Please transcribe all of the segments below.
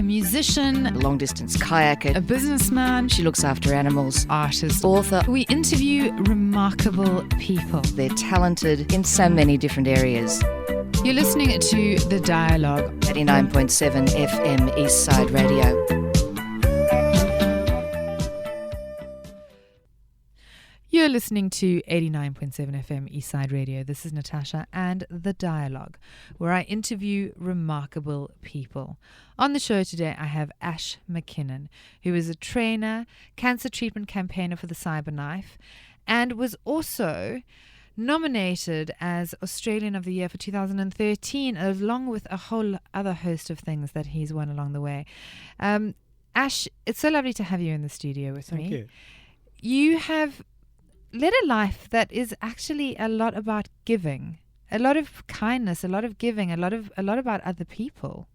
musician, long-distance kayaker, a businessman, she looks after animals, artist, author. We interview remarkable people. They're talented in so many different areas. You're listening to The Dialogue. 89.7 FM Eastside Radio. You're listening to 89.7 FM Eastside Radio. This is Natasha and The Dialogue, where I interview remarkable people. On the show today, I have Ash Mackinnon, who is a trainer, cancer treatment campaigner for the CyberKnife, and was also nominated as Australian of the Year for 2013, along with a whole other host of things that he's won along the way. Ash, it's so lovely to have you in the studio with me. Thank you. You have led a life that is actually a lot about giving, a lot of kindness, a lot of giving, a lot about other people.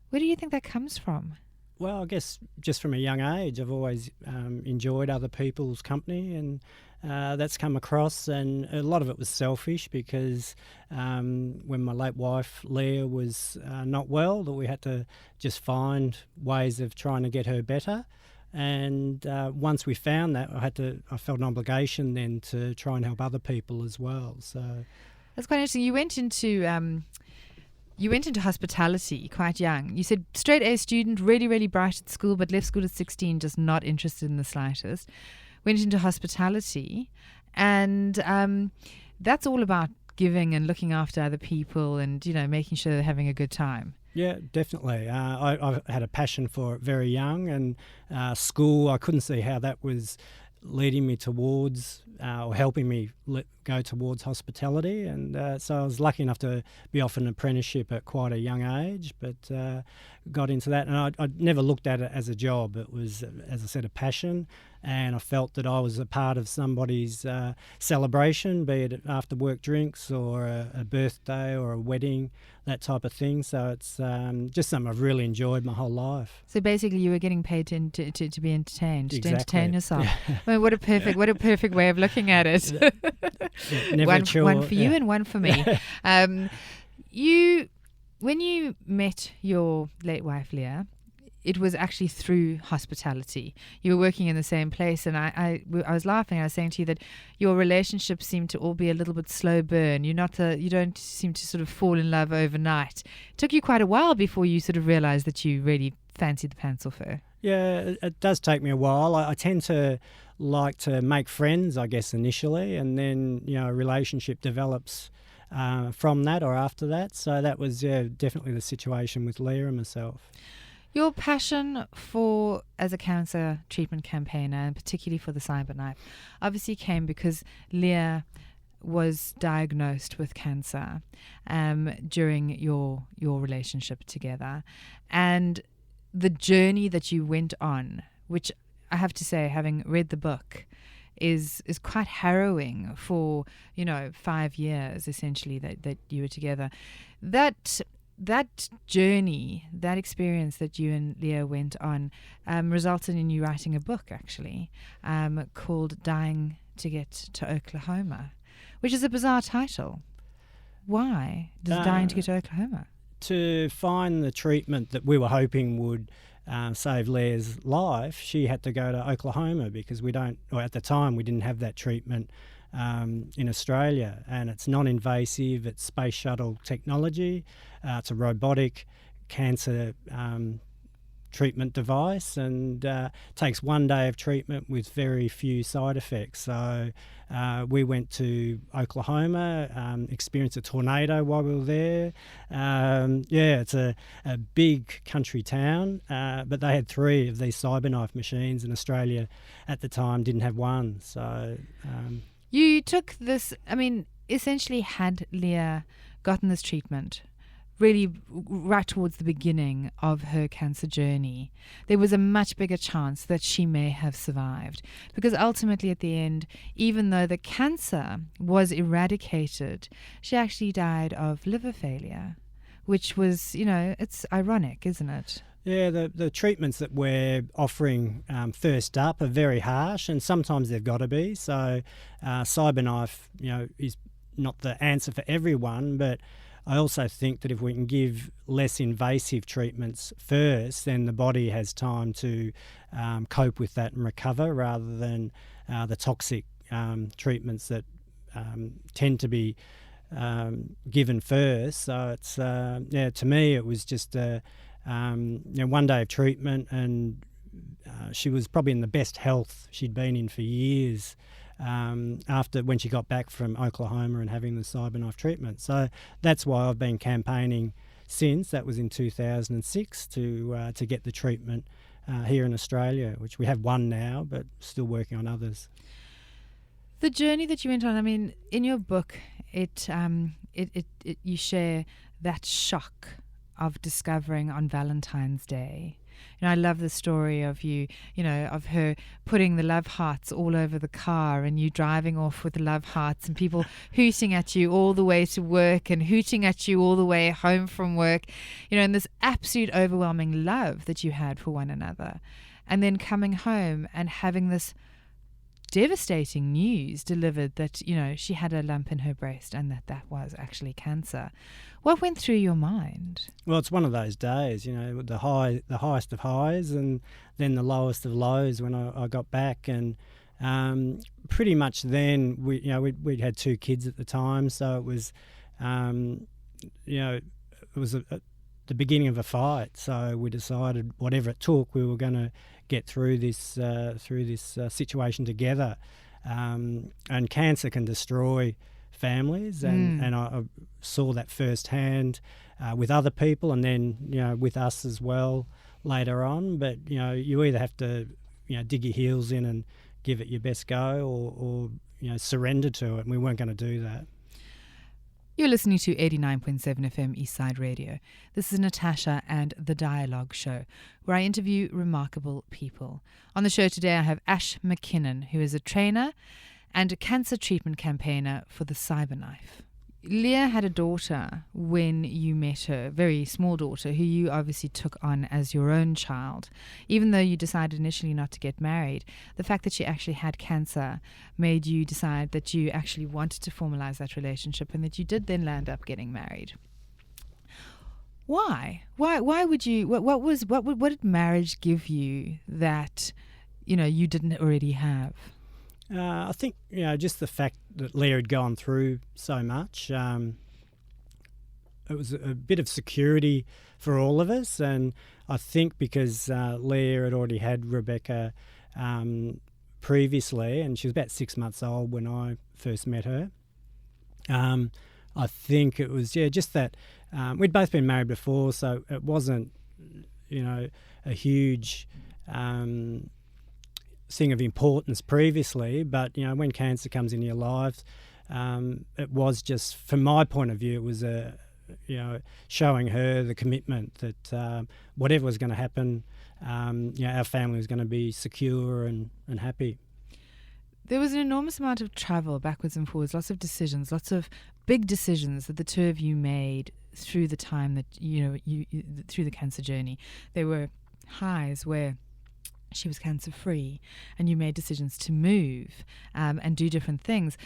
Where do you think that comes from? Well, I guess just from a young age, I've always enjoyed other people's company, and that's come across. And a lot of it was selfish because when my late wife Leah was not well, that we had to just find ways of trying to get her better. And once we found that, I felt an obligation then to try and help other people as well. So that's quite interesting. You went into hospitality quite young. You said straight A student, really, really bright at school, but left school at 16, just not interested in the slightest. Went into hospitality, and that's all about giving and looking after other people, and making sure they're having a good time. Yeah, definitely. I had a passion for it very young, and school, I couldn't see how that was leading me towards or helping me go towards hospitality. And so I was lucky enough to be offered an apprenticeship at quite a young age, but got into that. And I never looked at it as a job. It was, as I said, a passion. And I felt that I was a part of somebody's celebration, be it after work drinks or a birthday or a wedding, that type of thing. So it's just something I've really enjoyed my whole life. So basically, you were getting paid to be entertained, exactly. To entertain yourself. I mean, what a perfect way of looking at it. Never one for you and one for me. When you met your late wife Leah, it was actually through hospitality. You were working in the same place, and I was laughing. I was saying to you that your relationships seem to all be a little bit slow burn. You don't seem to sort of fall in love overnight. It took you quite a while before you sort of realised that you really fancied the pants off her. Yeah, it does take me a while. I tend to like to make friends, I guess, initially, and then a relationship develops from that or after that. So that was definitely the situation with Leah and myself. Your passion as a cancer treatment campaigner, and particularly for the CyberKnife, obviously came because Leah was diagnosed with cancer during your relationship together. And the journey that you went on, which I have to say, having read the book, is quite harrowing for 5 years essentially that you were together. That journey, that experience that you and Leah went on resulted in you writing a book, actually, called Dying to Get to Oklahoma, which is a bizarre title. Why does Dying to Get to Oklahoma? To find the treatment that we were hoping would save Leah's life, she had to go to Oklahoma because at the time we didn't have that treatment in Australia, and it's non-invasive, it's space shuttle technology, it's a robotic cancer treatment device, and takes 1 day of treatment with very few side effects. So we went to Oklahoma, experienced a tornado while we were there. It's a big country town, but they had 3 of these CyberKnife machines, and Australia at the time didn't have one. So you took this, essentially had Leah gotten this treatment really right towards the beginning of her cancer journey, there was a much bigger chance that she may have survived. Because ultimately at the end, even though the cancer was eradicated, she actually died of liver failure, which was, it's ironic, isn't it? Yeah, the treatments that we're offering first up are very harsh, and sometimes they've got to be. So CyberKnife, is not the answer for everyone, but I also think that if we can give less invasive treatments first, then the body has time to cope with that and recover, rather than the toxic treatments that tend to be given first. So it's to me it was just one day of treatment, and she was probably in the best health she'd been in for years after when she got back from Oklahoma and having the CyberKnife treatment. So that's why I've been campaigning since. That was in 2006 to get the treatment here in Australia, which we have one now, but still working on others. The journey that you went on, I mean, in your book, you share that shock of discovering on Valentine's Day. I love the story of of her putting the love hearts all over the car and you driving off with the love hearts and people hooting at you all the way to work and hooting at you all the way home from work, and this absolute overwhelming love that you had for one another. And then coming home and having this devastating news delivered that, she had a lump in her breast and that was actually cancer. What went through your mind? Well, it's one of those days, the highest of highs and then the lowest of lows when I got back. And pretty much then, we'd had 2 kids at the time, so it was, it was the beginning of a fight. So we decided whatever it took, we were going to get through this situation together. And cancer can destroy families, and I saw that firsthand with other people, and then with us as well later on. But you either have to dig your heels in and give it your best go, or surrender to it. And we weren't going to do that. You're listening to 89.7 FM Eastside Radio. This is Natasha and The Dialogue Show, where I interview remarkable people. On the show today, I have Ash Mackinnon, who is a trainer and a cancer treatment campaigner for the CyberKnife. Leah had a daughter when you met her, a very small daughter, who you obviously took on as your own child. Even though you decided initially not to get married, the fact that she actually had cancer made you decide that you actually wanted to formalize that relationship, and that you did then land up getting married. Why? Why would you? What did marriage give you that you didn't already have? I think, just the fact that Leah had gone through so much, it was a bit of security for all of us. And I think because Leah had already had Rebecca previously, and she was about 6 months old when I first met her, I think it was, just that we'd both been married before, so it wasn't, a huge thing of importance previously, but when cancer comes into your life, it was just, from my point of view, it was showing her the commitment that whatever was going to happen, our family was going to be secure and happy. There was an enormous amount of travel backwards and forwards, lots of decisions, lots of big decisions that the two of you made through the time that you through the cancer journey. There were highs where she was cancer-free and you made decisions to move and do different things.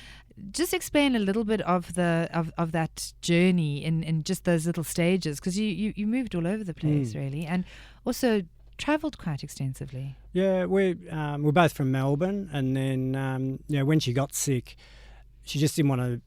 Just explain a little bit of that journey in just those little stages, because you moved all over the place, really, and also travelled quite extensively. Yeah, we're both from Melbourne, and then when she got sick, she just didn't want to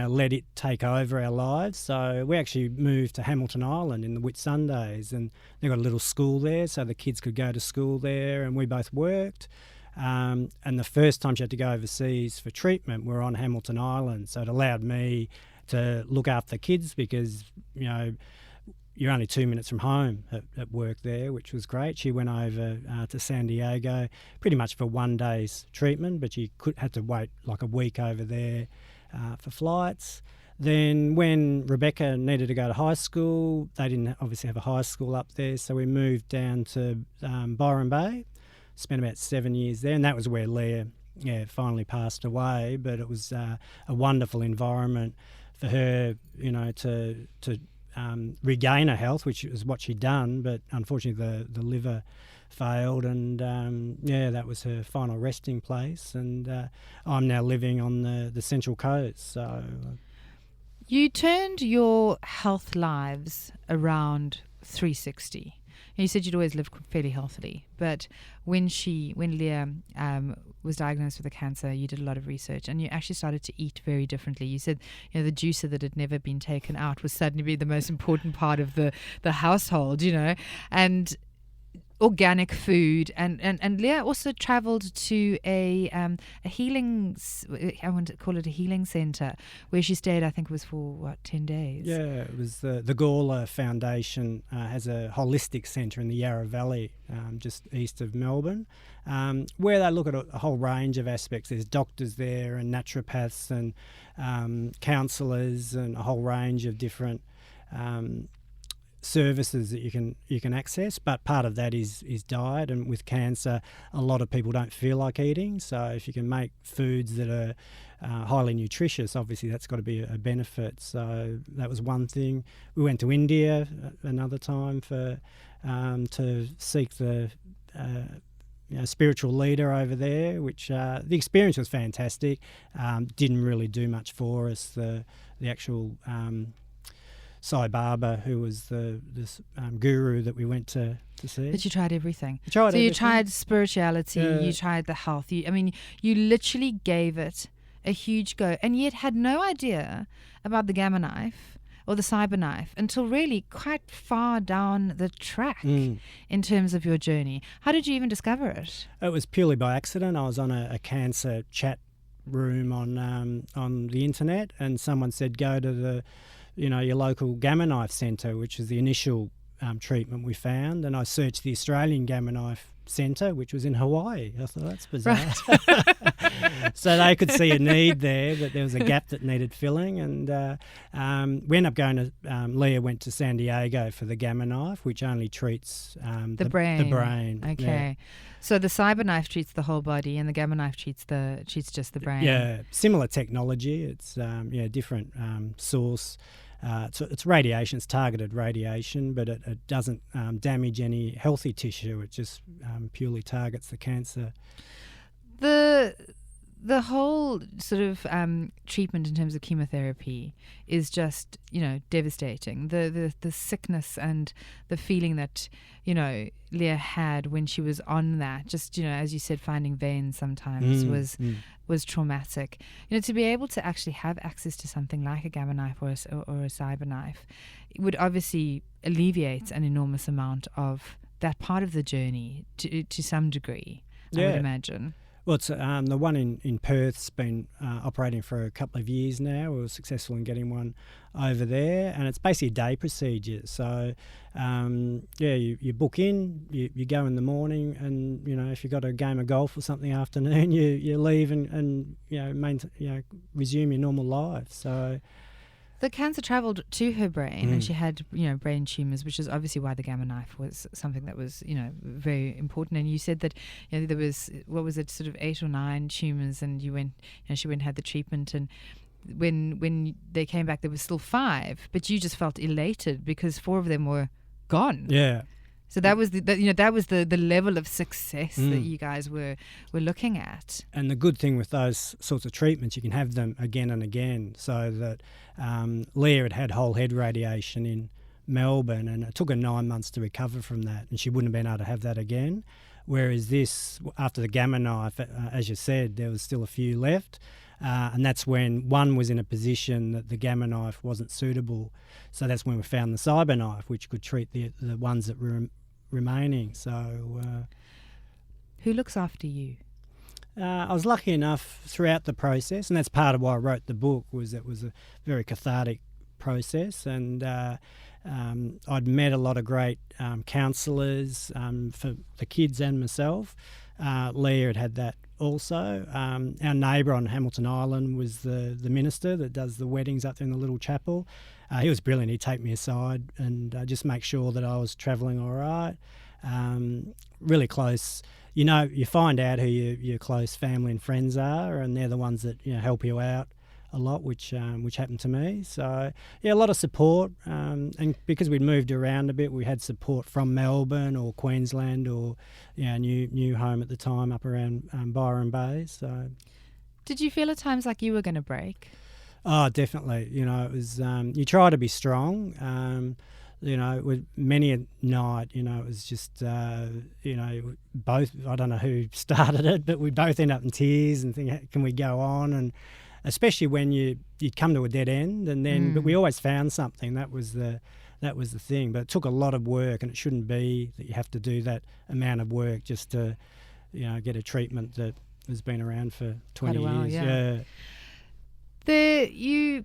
let it take over our lives. So we actually moved to Hamilton Island in the Whitsundays, and they got a little school there, so the kids could go to school there, and we both worked. And the first time she had to go overseas for treatment, we were on Hamilton Island, so it allowed me to look after the kids, because you're only 2 minutes from home at work there, which was great. She went over to San Diego pretty much for 1 day's treatment, but she had to wait like a week over there for flights. Then when Rebecca needed to go to high school, they didn't obviously have a high school up there, so we moved down to Byron Bay, spent about 7 years there, and that was where Leah finally passed away. But it was a wonderful environment for her, to regain her health, which is what she'd done, but unfortunately the liver failed, and that was her final resting place. And I'm now living on the Central Coast, so You turned your health lives around 360. And you said you'd always lived fairly healthily, but when Leah was diagnosed with a cancer, you did a lot of research and you actually started to eat very differently. You said, the juicer that had never been taken out was suddenly the most important part of the household, and organic food, and Leah also traveled to a healing, I want to call it a healing center, where she stayed, I think it was for 10 days. Yeah, it was the Gawler Foundation has a holistic centre in the Yarra Valley, just east of Melbourne, where they look at a whole range of aspects. There's doctors there and naturopaths and counsellors and a whole range of different services that you can access, but part of that is diet. And with cancer, a lot of people don't feel like eating, so if you can make foods that are highly nutritious, obviously that's got to be a benefit. So that was one thing. We went to India another time for to seek the spiritual leader over there, which the experience was fantastic. Didn't really do much for us. The actual Sai Baba, who was this guru that we went to see. But you tried everything. Everything. You tried spirituality, you tried the health. You literally gave it a huge go, and yet had no idea about the gamma knife or the CyberKnife until really quite far down the track in terms of your journey. How did you even discover it? It was purely by accident. I was on a cancer chat room on the internet, and someone said, go to your local gamma knife centre, which is the initial treatment we found. And I searched the Australian gamma knife centre, which was in Hawaii. I thought, that's bizarre. Right. So they could see a need there, that there was a gap that needed filling. And we ended up going to, Leah went to San Diego for the gamma knife, which only treats the brain. The brain. Okay. Yeah. So the CyberKnife treats the whole body, and the gamma knife treats just the brain. Yeah, similar technology. It's different source. It's radiation, it's targeted radiation, but it doesn't damage any healthy tissue. It just purely targets the cancer. The whole sort of treatment in terms of chemotherapy is just, devastating. The sickness and the feeling that, Leah had when she was on that, just, as you said, finding veins sometimes was traumatic. To be able to actually have access to something like a gamma knife or a CyberKnife, it would obviously alleviate an enormous amount of that part of the journey to some degree, I would imagine. Well, it's the one in Perth's been operating for a couple of years now. We were successful in getting one over there, and it's basically a day procedure. So, you book in, you go in the morning, and if you've got a game of golf or something afternoon, you leave and resume your normal life. So. The cancer travelled to her brain, and she had, brain tumours, which is obviously why the gamma knife was something that was, very important. And you said that, there was, sort of 8 or 9 tumours, and you went, she went and had the treatment, and when they came back, there was still 5, but you just felt elated because 4 of them were gone. Yeah. So that was the level of success that you guys were looking at. And the good thing with those sorts of treatments, you can have them again and again. So that Leah had whole head radiation in Melbourne, and it took her 9 months to recover from that, and she wouldn't have been able to have that again. Whereas this, after the gamma knife, as you said, there was still a few left. And that's when one was in a position that the gamma knife wasn't suitable. So that's when we found the CyberKnife, which could treat the ones that were remaining. So, who looks after you? I was lucky enough throughout the process, and that's part of why I wrote the book. Was it was a very cathartic process, and I'd met a lot of great counsellors for the kids and myself. Leah had that also. Our neighbour on Hamilton Island was the minister that does the weddings up there in the little chapel. He was brilliant. He'd take me aside and just make sure that I was travelling all right. Really close. You find out who your close family and friends are, and they're the ones that help you out a lot, which happened to me. So a lot of support, and because we'd moved around a bit, we had support from Melbourne or Queensland or new home at the time up around Byron Bay. So, did you feel at times like you were going to break? Oh, definitely. It was, you try to be strong, with many a night, it was just, both, I don't know who started it, but we both end up in tears and think, can we go on? And especially when you'd come to a dead end, and then, but we always found something. That was the thing. But it took a lot of work, and it shouldn't be that you have to do that amount of work just to, get a treatment that has been around for 20 years. Yeah.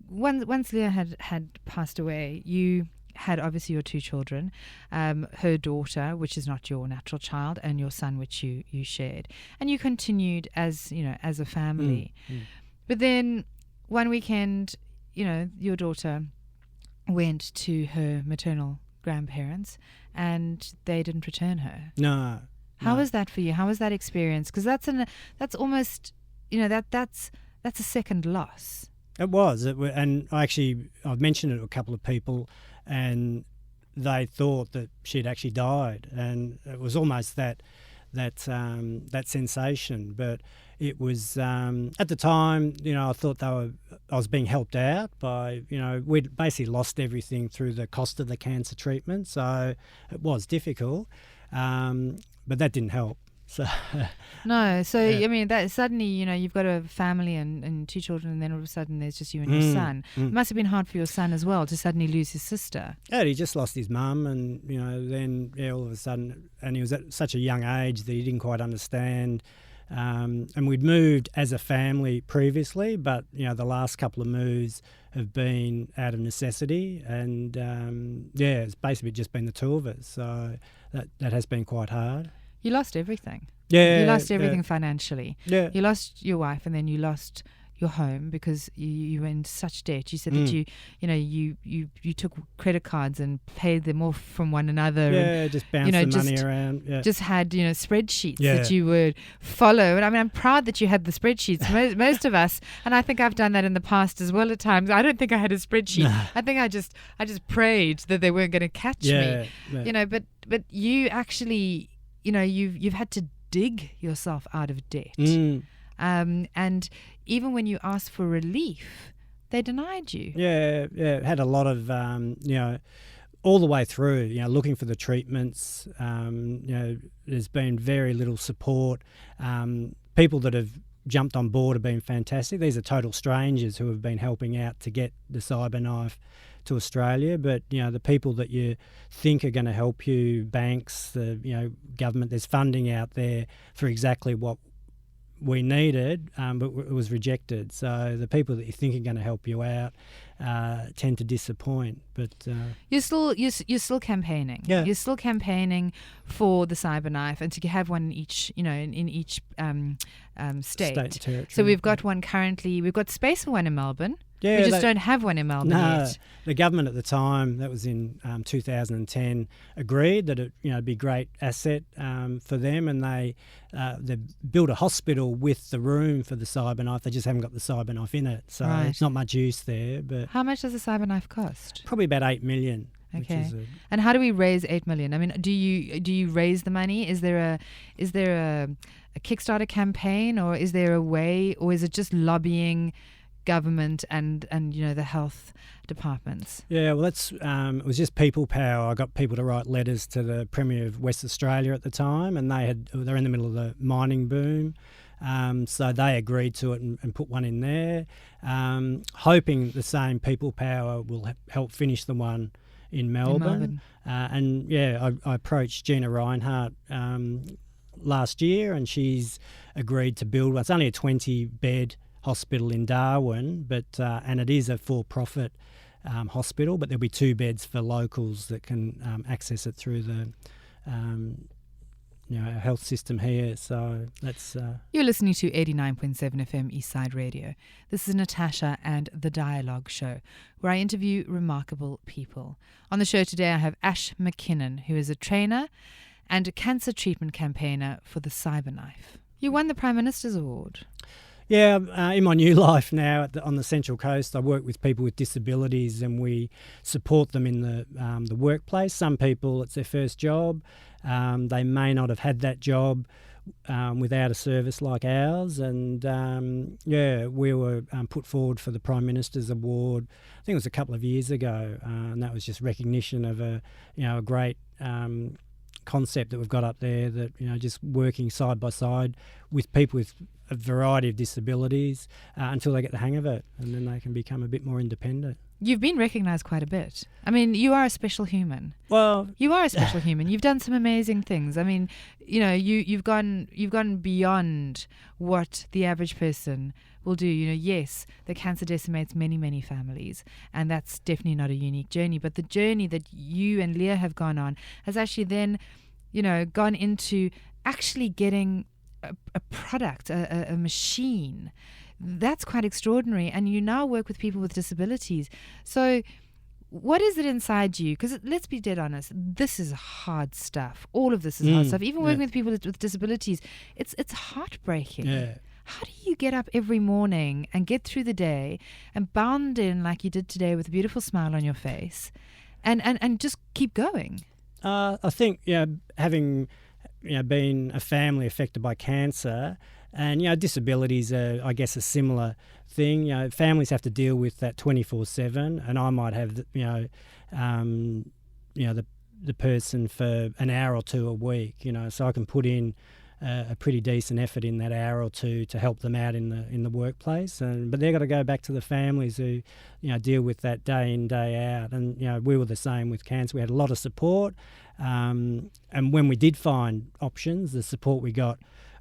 Once Leah had passed away, you had obviously your 2 children, her daughter, which is not your natural child, and your son, which you shared, and you continued as a family. But then one weekend, your daughter went to her maternal grandparents, and they didn't return her. No. How was that for you? How was that experience? Because that's almost that's a second loss. It was, and I've mentioned it to a couple of people, and they thought that she'd actually died, and it was almost that sensation. But it was at the time, I thought I was being helped out by, we'd basically lost everything through the cost of the cancer treatment, so it was difficult, but that didn't help. So no, so yeah. I mean that suddenly you've got a family and 2 children, and then all of a sudden there's just you and your son. It must have been hard for your son as well to suddenly lose his sister. Yeah, he just lost his mum, and then all of a sudden, and he was at such a young age that he didn't quite understand. And we'd moved as a family previously, but the last couple of moves have been out of necessity, and it's basically just been the 2 of us. So that has been quite hard. You lost everything. Yeah, you lost everything financially. Yeah, you lost your wife, and then you lost your home because you were in such debt. You said that you took credit cards and paid them off from one another. Yeah, and, just bounced the money around. Yeah. Just had spreadsheets that you would follow. And I mean, I'm proud that you had the spreadsheets. Most of us, and I think I've done that in the past as well at times. I don't think I had a spreadsheet. No. I think I just prayed that they weren't going to catch me. Yeah. But you actually, you've had to dig yourself out of debt. And even when you asked for relief, they denied you. Yeah, had a lot of, all the way through, looking for the treatments. There's been very little support. People that have jumped on board have been fantastic. These are total strangers who have been helping out to get the CyberKnife to Australia, but the people that you think are going to help you, banks, the government, there's funding out there for exactly what we needed, but it was rejected. So the people that you think are going to help you out tend to disappoint. But you're still campaigning. Yeah. You're still campaigning for the CyberKnife, and to have one in each state. Territory. So we've got one currently. We've got space for one in Melbourne. Yeah, we just don't have one in Melbourne yet. The government at the time, that was in 2010, agreed that it'd be a great asset for them, and they built a hospital with the room for the CyberKnife. They just haven't got the CyberKnife in it, so it's not much use there. But how much does the CyberKnife cost? Probably about $8 million. Okay. And how do we raise $8 million? I mean, do you raise the money? Is there a Kickstarter campaign, or is there a way, or is it just lobbying government and the health departments? Yeah, well, it was just people power. I got people to write letters to the Premier of West Australia at the time, and they're in the middle of the mining boom, so they agreed to it and put one in there, hoping the same people power will help finish the one in Melbourne. I approached Gina Reinhardt last year, and she's agreed to build one. It's only a 20-bed hospital in Darwin, but and it is a for-profit hospital, but there'll be 2 beds for locals that can access it through the health system here. So that's You're listening to 89.7 FM Eastside Radio. This is Natasha and The Dialogue Show, where I interview remarkable people. On the show today I have Ash Mackinnon, who is a trainer and a cancer treatment campaigner for the CyberKnife. You won the Prime Minister's Award. Yeah, in my new life now on the Central Coast, I work with people with disabilities, and we support them in the workplace. Some people, it's their first job. They may not have had that job without a service like ours, and we were put forward for the Prime Minister's Award. I think it was a couple of years ago, and that was just recognition of a great concept that we've got up there, that just working side by side with people with a variety of disabilities until they get the hang of it, and then they can become a bit more independent. You've been recognised quite a bit. I mean, you are a special human. Well, you are a special human. You've done some amazing things. I mean, you've gone beyond what the average person will do. Yes, the cancer decimates many, many families, and that's definitely not a unique journey. But the journey that you and Leah have gone on has actually then, gone into actually getting a product, a machine. That's quite extraordinary. And you now work with people with disabilities. So what is it inside you? Because let's be dead honest, this is hard stuff. All of this is hard stuff. Even working with people with disabilities, it's heartbreaking. Yeah. How do you get up every morning and get through the day and bound in like you did today with a beautiful smile on your face and just keep going? I think, having been a family affected by cancer, and disabilities are, I guess, a similar thing. Families have to deal with that 24/7, and I might have the person for an hour or two a week. So I can put in a pretty decent effort in that hour or two to help them out in the workplace, but they've got to go back to the families who deal with that day in, day out. And we were the same with cancer. We had a lot of support, and when we did find options, the support we got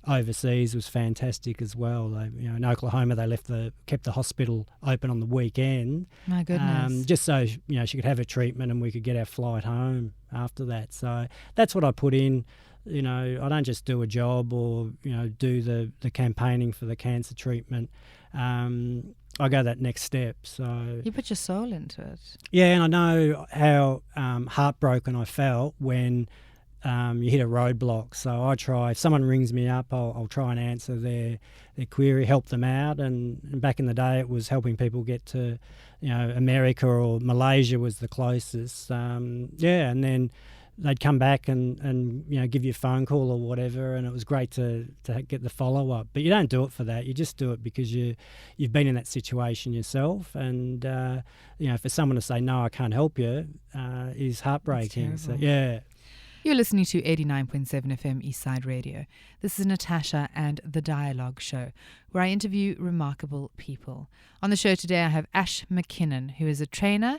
overseas was fantastic as well. In Oklahoma, they kept the hospital open on the weekend. My goodness. Just so she could have her treatment and we could get our flight home after that. So that's what I put in. I don't just do a job or do the campaigning for the cancer treatment. I go that next step. So you put your soul into it. Yeah, and I know how heartbroken I felt when you hit a roadblock. So I try, if someone rings me up, I'll try and answer their query, help them out. And back in the day, it was helping people get to, America or Malaysia was the closest. And then they'd come back and give you a phone call or whatever, and it was great to get the follow-up. But you don't do it for that. You just do it because you've been in that situation yourself. And, for someone to say, no, I can't help you, is heartbreaking. So, yeah. You're listening to 89.7 FM Eastside Radio. This is Natasha and The Dialogue Show, where I interview remarkable people. On the show today, I have Ash Mackinnon, who is a trainer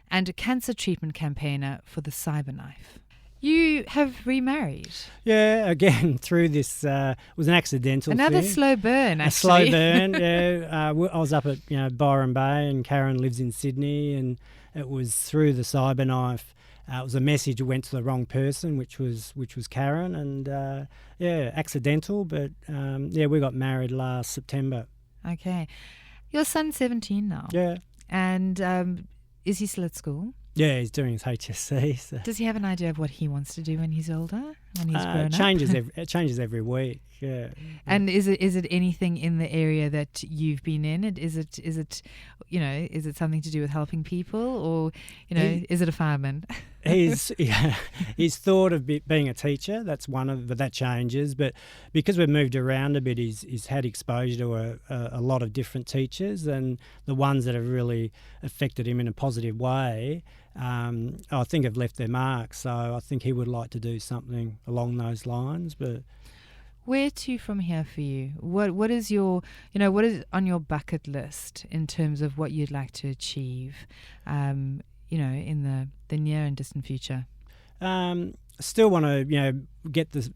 and a cancer treatment campaigner for the CyberKnife. You have remarried. Yeah, again, through this, was an accidental Another thing. slow burn, actually. A slow burn, yeah. I was up at Byron Bay, and Karen lives in Sydney, and it was through the CyberKnife. It was a message that went to the wrong person, which was Karen, and accidental. But we got married last September. Okay, your son's 17 now. Yeah, and is he still at school? Yeah, he's doing his HSC. So. Does he have an idea of what he wants to do when he's older? When he's grown up? It changes every week. Yeah. And is it anything in the area that you've been in? Is it something to do with helping people, or is it a fireman? He's thought of being a teacher. That's but that changes. But because we've moved around a bit, he's had exposure to a lot of different teachers, and the ones that have really affected him in a positive way, I think have left their mark. So I think he would like to do something along those lines. But where to from here for you? What is your what is on your bucket list in terms of what you'd like to achieve? In the near and distant future? Still want to, get the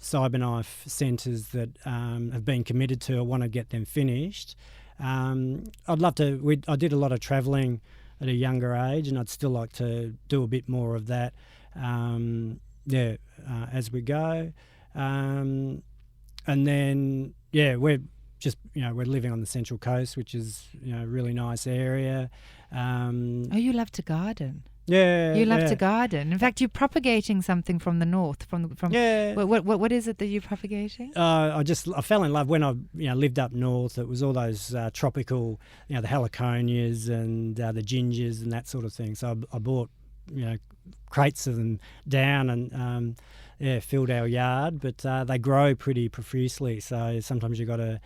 CyberKnife centres that have been committed to. I want to get them finished. I'd love to. I did a lot of travelling at a younger age, and I'd still like to do a bit more of that. As we go, and then we're just we're living on the Central Coast, which is a really nice area. You love to garden. Yeah, You love yeah. to garden. In fact, you're propagating something from the north. Yeah. What is it that you're propagating? I fell in love when I lived up north. It was all those tropical, the heliconias and the gingers and that sort of thing. So I bought crates of them down and filled our yard. But they grow pretty profusely. So sometimes you've got to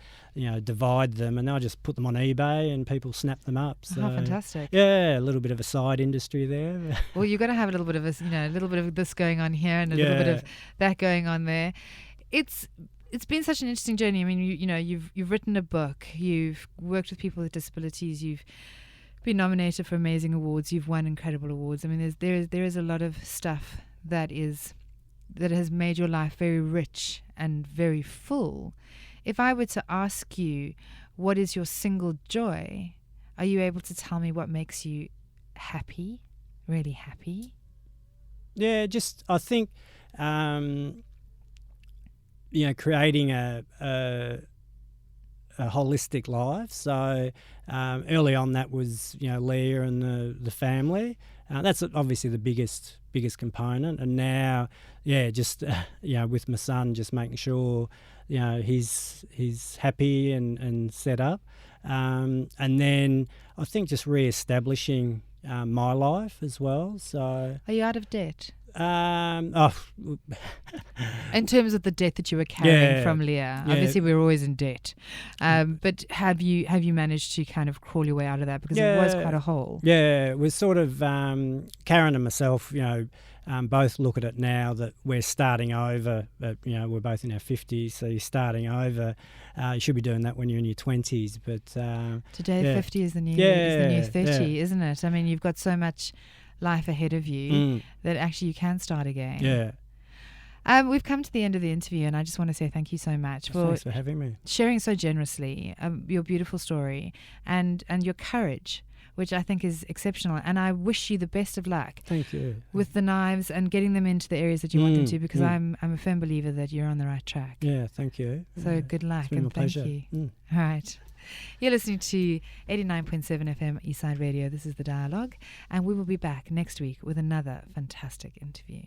divide them, and I just put them on eBay and people snap them up. So Fantastic! yeah, a little bit of a side industry there. Well, you've got to have a little bit of a little bit of this going on here and a little bit of that going on there. It's been such an interesting journey. I mean, you've written a book, you've worked with people with disabilities, you've been nominated for amazing awards, you've won incredible awards. I mean, there is a lot of stuff that has made your life very rich and very full. If I were to ask you, what is your single joy? Are you able to tell me what makes you happy, really happy? Yeah, just I think, creating a holistic life. So early on, that was Leah and the family. That's obviously the biggest component. And now, just with my son, just making sure he's happy and set up. And then I think just re-establishing my life as well. So are you out of debt? In terms of the debt that you were carrying from Leah, obviously we're always in debt, but have you managed to kind of crawl your way out of that, because it was quite a hole? Yeah, we're sort of Karen and myself, both look at it now that we're starting over. We're both in our 50s, so you're starting over. You should be doing that when you're in your 20s, but today 50 is the new 30, isn't it? I mean, you've got so much life ahead of you that actually you can start again. Yeah. We've come to the end of the interview, and I just want to say thank you so much Thanks for having me. Sharing so generously your beautiful story and your courage, which I think is exceptional. And I wish you the best of luck. Thank you. With the knives and getting them into the areas that you want them to, because I'm a firm believer that you're on the right track. Yeah, thank you. So good luck, it's been and a thank pleasure. you. All right. You're listening to 89.7 FM Eastside Radio. This is The Dialogue, and we will be back next week with another fantastic interview.